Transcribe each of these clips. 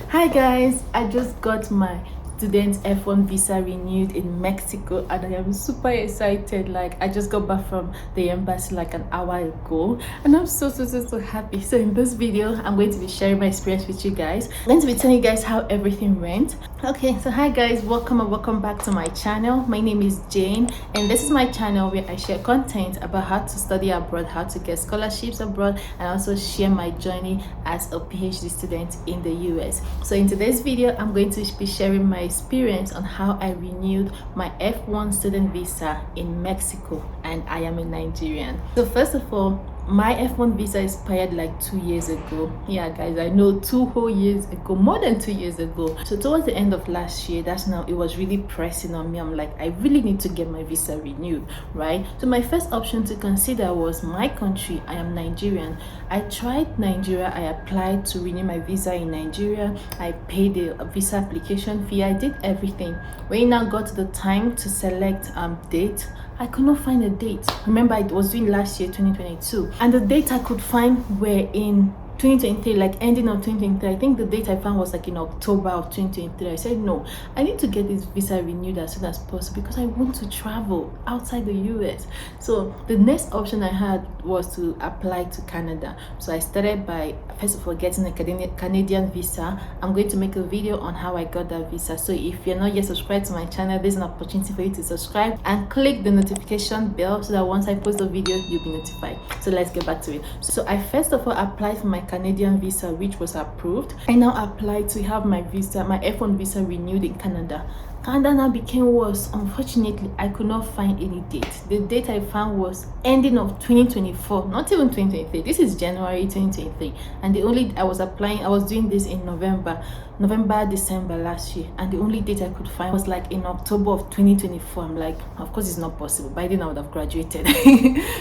Hi guys, I just got my student F1 visa renewed in Mexico and I am super excited. Like, I just got back from the embassy like an hour ago and I'm so happy. So in this video I'm going to be sharing my experience with you guys. I'm going to be telling you guys how everything went. Okay, so hi guys, welcome back to my channel. My name is Jane and this is my channel where I share content about how to study abroad, how to get scholarships abroad, and also share my journey as a PhD student in the US. So in today's video I'm going to be sharing my experience on how I renewed my F1 student visa in Mexico, and I am a Nigerian. So first of all, my F1 visa expired like 2 years ago. Yeah guys, I know, 2 whole years ago, more than 2 years ago. So towards the end of last year, that's now it was really pressing on me. I'm like, I really need to get my visa renewed, right? So my first option to consider was my country. I am Nigerian. I tried Nigeria. I applied to renew my visa in Nigeria. I paid the visa application fee. I did everything. When it now got to the time to select date, I could not find a date. Remember, I was doing last year, 2022, and the date I could find were in 2023, like ending of 2023. I think the date I found was like in October of 2023. I said, no, I need to get this visa renewed as soon as possible because I want to travel outside the US. So the next option I had was to apply to Canada. So I started by, first of all, getting a Canadian visa. I'm going to make a video on how I got that visa. So if you're not yet subscribed to my channel, there's an opportunity for you to subscribe and click the notification bell so that once I post a video, you'll be notified. So let's get back to it. So I first of all applied for my Canadian visa, which was approved. I now applied to have my visa, my F1 visa, renewed in Canada. Canada now became worse. Unfortunately, I could not find any date. The date I found was ending of 2024, not even 2023. This is January 2023, and the only I was doing this in November, December last year, and the only date I could find was like in October of 2024. I'm like, of course it's not possible. By then I would have graduated.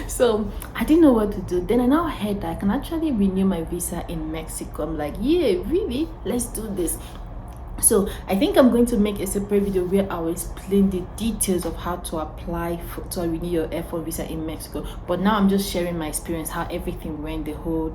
So I didn't know what to do. Then I now heard that I can actually renew my visa in Mexico. I'm like, yeah, really? Let's do this. So I think I'm going to make a separate video where I will explain the details of how to apply to renew your F1 visa in Mexico. But now I'm just sharing my experience, how everything went,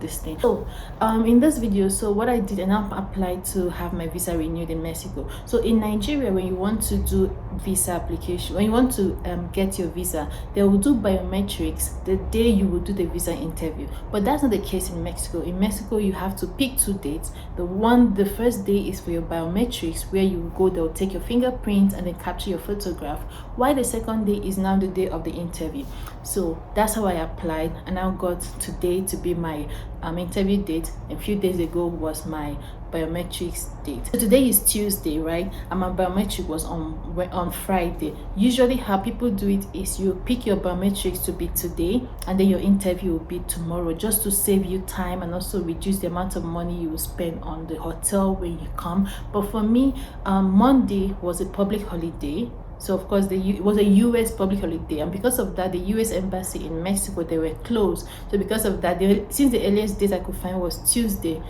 this thing. So in this video, so what I did, and I applied to have my visa renewed in Mexico. So in Nigeria, when you want to do visa application, when you want to get your visa, they will do biometrics the day you will do the visa interview. But that's not the case in Mexico. In Mexico, you have to pick 2 dates. The first day is for your biometrics, where you go, they'll take your fingerprints and then capture your photograph, while the second day is now the day of the interview. So that's how I applied, and I got today to be my interview date. A few days ago was my biometrics date. So today is Tuesday, right? And my biometric was on Friday. Usually how people do it is you pick your biometrics to be today, and then your interview will be tomorrow, just to save you time and also reduce the amount of money you will spend on the hotel when you come. But for me, Monday was a public holiday. So of course it was a US public holiday, and because of that, the US embassy in Mexico, they were closed. So because of that, since the earliest date I could find was Tuesday,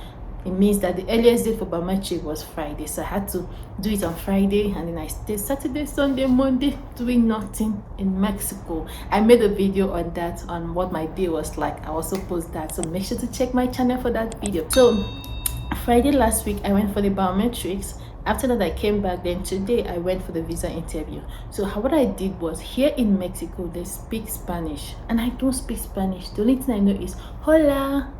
it means that the earliest date for biometric was Friday. So I had to do it on Friday, and then I stayed Saturday, Sunday, Monday doing nothing in Mexico. I made a video on that, on what my day was like. I also post that, so make sure to check my channel for that video. So Friday last week I went for the biometrics. After that I came back. Then today I went for the visa interview. So what I did was, here in Mexico they speak Spanish and I don't speak Spanish. The only thing I know is hola,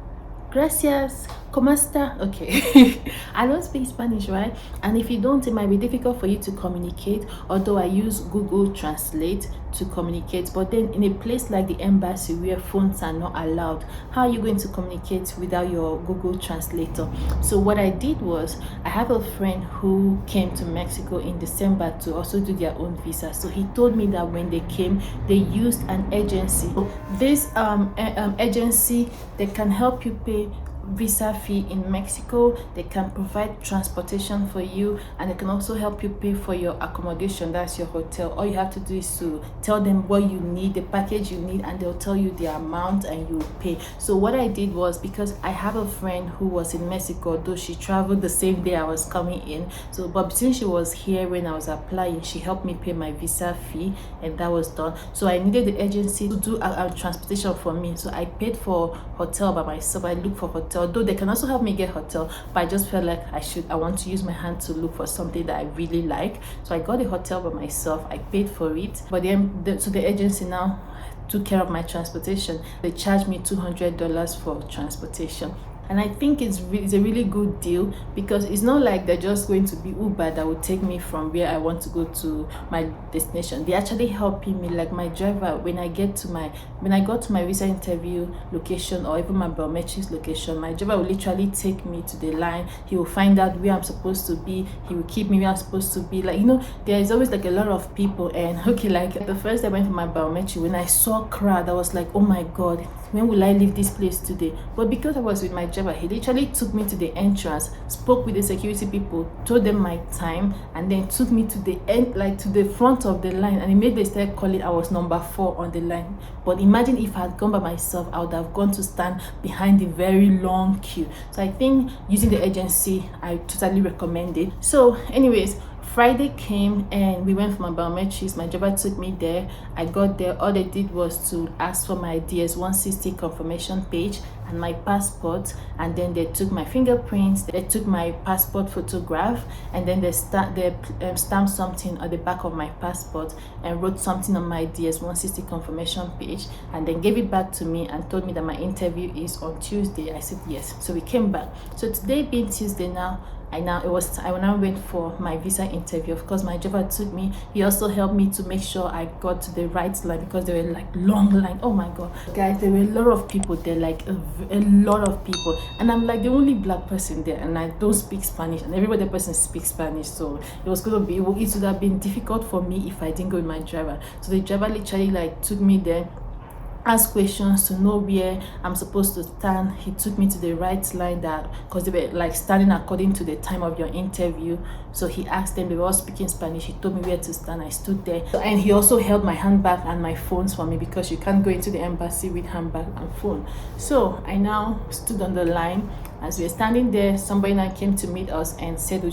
gracias, ¿cómo está? Okay. I don't speak Spanish, right? And if you don't, it might be difficult for you to communicate, although I use Google Translate to communicate. But then in a place like the embassy where phones are not allowed, how are you going to communicate without your Google Translator? So what I did was, I have a friend who came to Mexico in December to also do their own visa. So he told me that when they came, they used an agency. This agency, they can help you pay visa fee in Mexico. They can provide transportation for you, and they can also help you pay for your accommodation, that's your hotel. All you have to do is to tell them what you need, the package you need, and they'll tell you the amount and you pay. So what I did was, because I have a friend who was in Mexico, though she traveled the same day I was coming in, so but since she was here when I was applying, she helped me pay my visa fee, and that was done. So I needed the agency to do a transportation for me, so I paid for hotel by myself. I looked for hotel, though they can also help me get hotel, but I just felt like I want to use my hand to look for something that I really like. So I got a hotel by myself, I paid for it, but then the agency now took care of my transportation. They charged me $200 for transportation, and I think it's a really good deal, because it's not like they're just going to be Uber that will take me from where I want to go to my destination. They're actually helping me. Like my driver, when I got to my visa interview location, or even my biometrics location, my driver will literally take me to the line. He will find out where I'm supposed to be. He will keep me where I'm supposed to be. Like, you know, there is always like a lot of people. And okay, like the first time I went for my biometric, when I saw crowd, I was like, oh my god, when will I leave this place today? But because I was with my driver, he literally took me to the entrance, spoke with the security people, told them my time, and then took me to the end, like to the front of the line, and he made me start calling. I was number 4 on the line. But imagine if I had gone by myself, I would have gone to stand behind the very long queue. So I think using the agency, I totally recommend it. So anyways, Friday came and we went for my biometrics. My driver took me there. I got there. All they did was to ask for my DS-160 confirmation page and my passport, and then they took my fingerprints, they took my passport photograph, and then they stamped something on the back of my passport and wrote something on my DS-160 confirmation page, and then gave it back to me and told me that my interview is on Tuesday. I said yes. So we came back. So today being Tuesday now, I now went for my visa interview. Of course, my driver took me. He also helped me to make sure I got to the right line, because there were like long line. Oh my god, guys, there were a lot of people there, like a lot of people, and I'm like the only black person there, and I don't speak Spanish, and every other person speaks Spanish. So it was going to be, it would have been difficult for me if I didn't go with my driver. So the driver literally like took me there, ask questions to know where I'm supposed to stand. He took me to the right line, that because they were like standing according to the time of your interview. So he asked them, they were all speaking Spanish. He told me where to stand. I stood there, and he also held my handbag and my phones for me, because you can't go into the embassy with handbag and phone. So I now stood on the line. As we were standing there, somebody now came to meet us and said,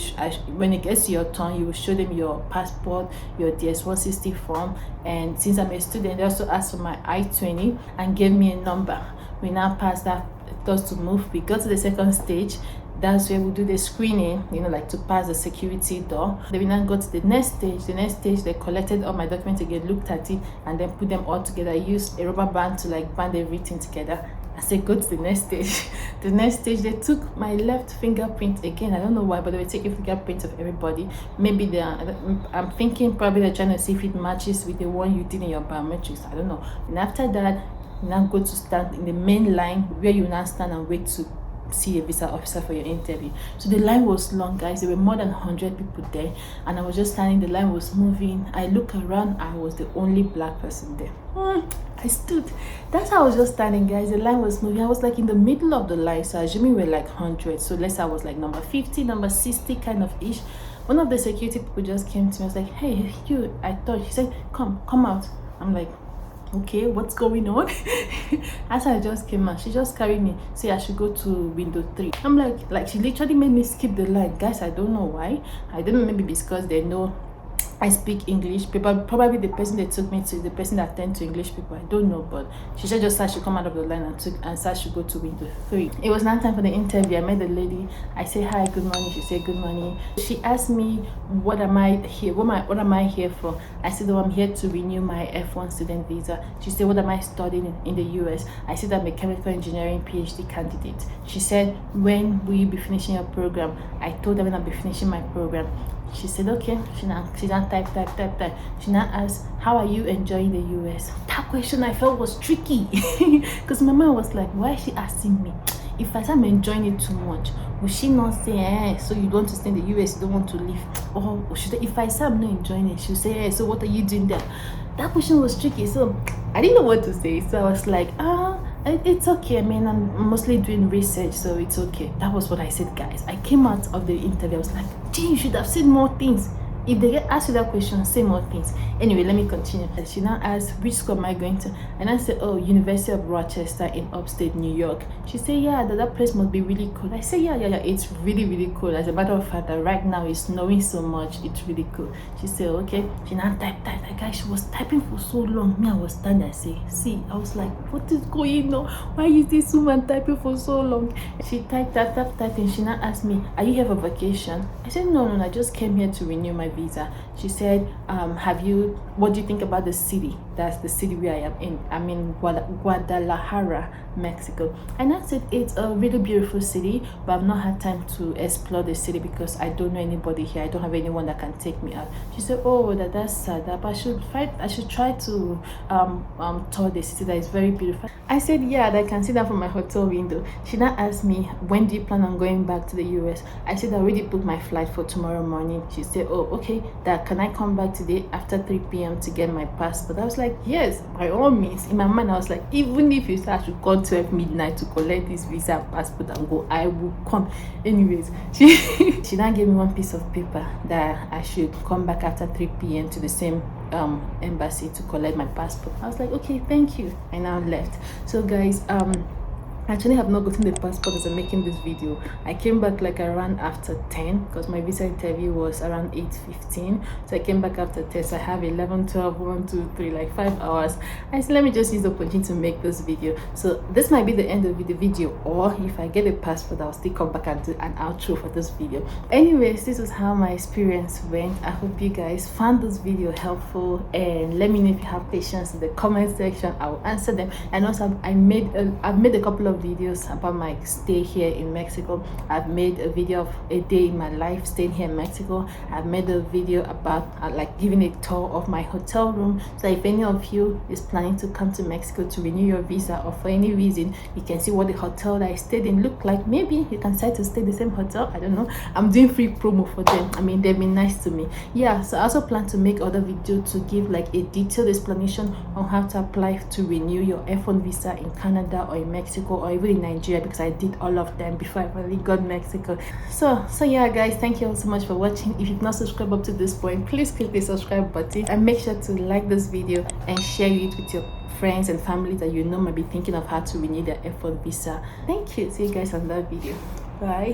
when it gets to your turn, you will show them your passport, your DS-160 form. And since I'm a student, they also asked for my I-20 and gave me a number. We now passed that doors to move. We got to the second stage. That's where we do the screening, you know, like to pass the security door. Then we now go to the next stage. The next stage, they collected all my documents again, looked at it, and then put them all together. I used a rubber band to like band everything together. I said, go to the next stage. The next stage, they took my left fingerprint again. I don't know why, but they were taking fingerprints of everybody. Maybe I'm thinking probably they're trying to see if it matches with the one you did in your biometrics. I don't know. And after that, you now go to stand in the main line, where you now stand and wait to see a visa officer for your interview. So the line was long, guys. There were more than 100 people there, and I was just standing. The line was moving. I look around, I was the only black person there. I stood. That's how I was just standing, guys. The line was moving. I was like in the middle of the line, so assuming we're like 100. So let's say I was like number 50, number 60 kind of ish. One of the security people just came to me. I was like, hey, you. I thought, she said, come out. I'm like, okay, what's going on? As I just came out, she just carried me, say I should go to window 3. I'm like she literally made me skip the line, guys. I don't know why. I don't know, maybe because they know I speak English. Probably the person they took me to, the person that attend to English people, I don't know, but she said just I should come out of the line and said I should go to window 3. It was now time for the interview. I met the lady. I said, hi, good morning. She said, good morning. She asked me, what am I here for? I said, oh, I'm here to renew my F1 student visa. She said, what am I studying in the US? I said, I'm a chemical engineering PhD candidate. She said, when will you be finishing your program? I told her when I'll be finishing my program. She said, okay. She now type. She now asked, how are you enjoying the US? That question I felt was tricky, because my mom was like, why is she asking me? If I say I'm enjoying it too much, will she not say, so you don't want to stay in the US, you don't want to leave? Or if I say I'm not enjoying it, she'll say, so what are you doing there? That question was tricky, so I didn't know what to say. So I was like, It's okay. I mean, I'm mostly doing research, so it's okay. That was what I said, guys. I came out of the interview, I was like, gee, you should have said more things. If they get asked you that question, say more things. Anyway, let me continue. She now asked, which school am I going to? And I said, oh, University of Rochester in upstate New York. She said, yeah, that place must be really cool. I said, yeah, it's really, really cool. As a matter of fact, that right now it's snowing so much, it's really cool. She said, okay. She now typed. Like, guys, she was typing for so long. Me, I was standing there, see, I was like, what is going on? Why is this woman typing for so long? She typed, and she now asked me, are you here for vacation? I said, no, I just came here to renew my visa. She said, what do you think about the city? That's the city where I am in. I'm in Guadalajara, Mexico. And I said, it's a really beautiful city, but I've not had time to explore the city because I don't know anybody here. I don't have anyone that can take me out. She said, oh, that's sad, but I should try to tour the city that is very beautiful. I said, yeah, I can see that from my hotel window. She now asked me, when do you plan on going back to the US? I said, I already booked my flight for tomorrow morning. She said, oh, okay, that can I come back today after 3 p.m. to get my passport? I was like, yes, by all means. In my mind, I was like, even if you say I should call 12 midnight to collect this visa and passport and go, I will come. Anyways, she now gave me one piece of paper that I should come back after 3 p.m. to the same embassy to collect my passport. I was like, okay, thank you. I now left. So guys, I actually have not gotten the passport as I'm making this video. I came back like around after 10 because my visa interview was around 8:15. So I came back after 10. So I have 11, 12, 1, 2, 3, like 5 hours. I said, let me just use the opportunity to make this video. So this might be the end of the video, or if I get a passport, I'll still come back and do an outro for this video. Anyways, this was how my experience went. I hope you guys found this video helpful, and let me know if you have questions in the comment section. I will answer them. And also I've made a couple of videos about my stay here in Mexico. I've made a video of a day in my life staying here in Mexico. I've made a video about like giving a tour of my hotel room, so if any of you is planning to come to Mexico to renew your visa, or for any reason you can see what the hotel that I stayed in looked like. Maybe you can decide to stay the same hotel. I don't know. I'm doing free promo for them. I mean, they've been nice to me. Yeah, so I also plan to make other videos to give like a detailed explanation on how to apply to renew your F1 visa in Canada or in Mexico, or even in Nigeria, because I did all of them before I finally got Mexico. So yeah guys, thank you all so much for watching. If you've not subscribed up to this point, please click the subscribe button and make sure to like this video and share it with your friends and family that you know might be thinking of how to renew their F1 visa. Thank you. See you guys on that video. Bye.